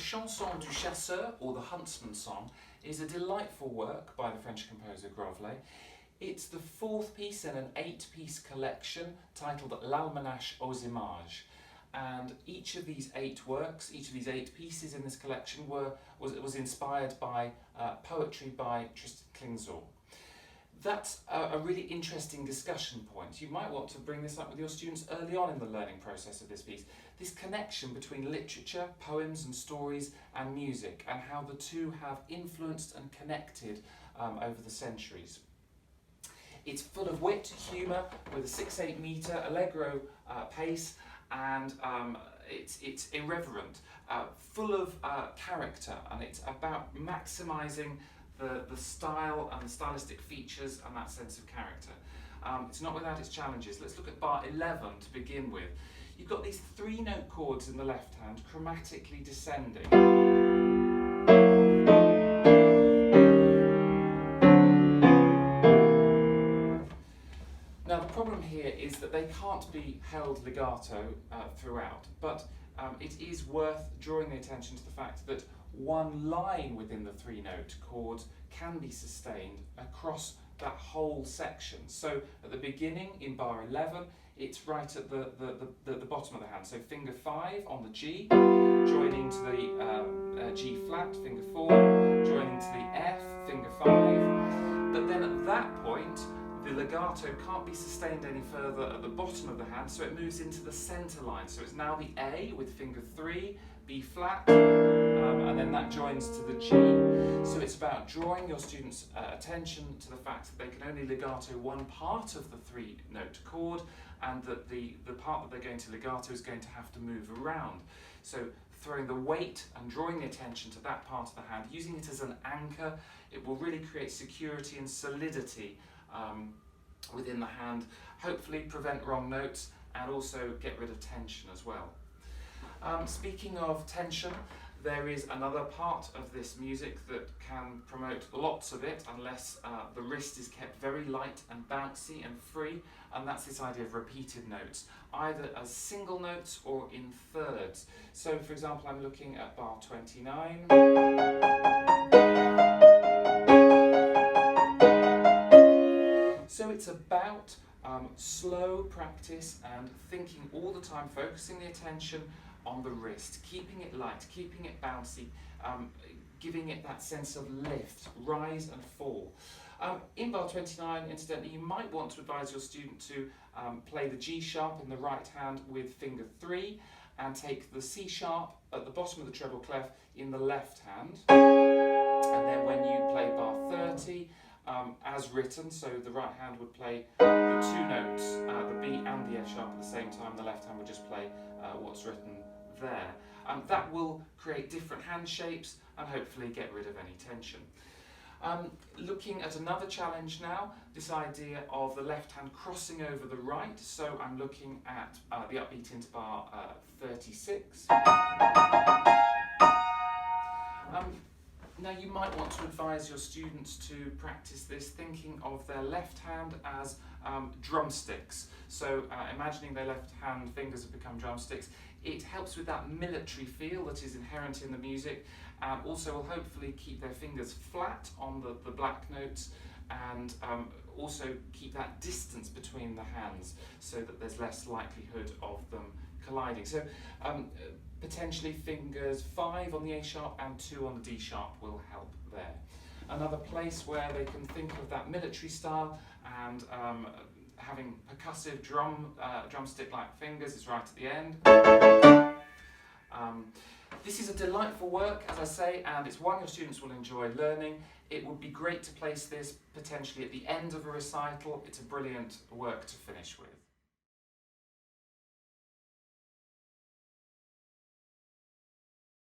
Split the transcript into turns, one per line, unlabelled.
Chanson du chasseur, or the Huntsman Song, is a delightful work by the French composer Grovlez. It's the fourth piece in an 8-piece collection titled L'Almanach aux Images. And each of these 8 works, each of these 8 pieces in this collection was inspired by poetry by Tristan Klingzohl. That's a really interesting discussion point. You might want to bring this up with your students early on in the learning process of this piece. This connection between literature, poems and stories and music, and how the two have influenced and connected over the centuries. It's full of wit, humour, with a 6/8 metre allegro pace, and it's irreverent, full of character, and it's about maximising the style and the stylistic features and that sense of character. It's not without its challenges. Let's look at bar 11 to begin with. You've got these 3-note chords in the left hand, chromatically descending. Now the problem here is that they can't be held legato throughout, but it is worth drawing the attention to the fact that one line within the 3-note chord can be sustained across that whole section. So at the beginning in bar 11, it's right at the bottom of the hand. So finger 5 on the G, joining to the G flat, finger 4, joining to the F, finger 5. But then at that point, the legato can't be sustained any further at the bottom of the hand, so it moves into the centre line. So it's now the A with finger 3, B flat, and then that joins to the G. So it's about drawing your students' attention to the fact that they can only legato one part of the 3-note chord, and that the part that they're going to legato is going to have to move around. So throwing the weight and drawing the attention to that part of the hand, using it as an anchor, it will really create security and solidity within the hand, hopefully prevent wrong notes and also get rid of tension as well. Speaking of tension, there is another part of this music that can promote lots of it unless the wrist is kept very light and bouncy and free, and that's this idea of repeated notes, either as single notes or in thirds. So for example, I'm looking at bar 29. So it's about slow practice and thinking all the time, focusing the attention on the wrist, keeping it light, keeping it bouncy, giving it that sense of lift, rise and fall. In bar 29, incidentally, you might want to advise your student to play the G sharp in the right hand with finger 3 and take the C sharp at the bottom of the treble clef in the left hand. And then when you play bar 30, as written, so the right hand would play the 2 notes, the B and the F sharp at the same time, the left hand would just play what's written there. That will create different hand shapes and hopefully get rid of any tension. Looking at another challenge now, this idea of the left hand crossing over the right, so I'm looking at the upbeat into bar 36. Now you might want to advise your students to practice this thinking of their left hand as drumsticks. So imagining their left hand fingers have become drumsticks. It helps with that military feel that is inherent in the music, and also will hopefully keep their fingers flat on the black notes, and also keep that distance between the hands so that there's less likelihood of them colliding. So potentially fingers 5 on the A sharp and 2 on the D sharp will help there. Another place where they can think of that military style and having percussive drumstick-like fingers is right at the end. This is a delightful work, as I say, and it's one your students will enjoy learning. It would be great to place this potentially at the end of a recital. It's a brilliant work to finish with.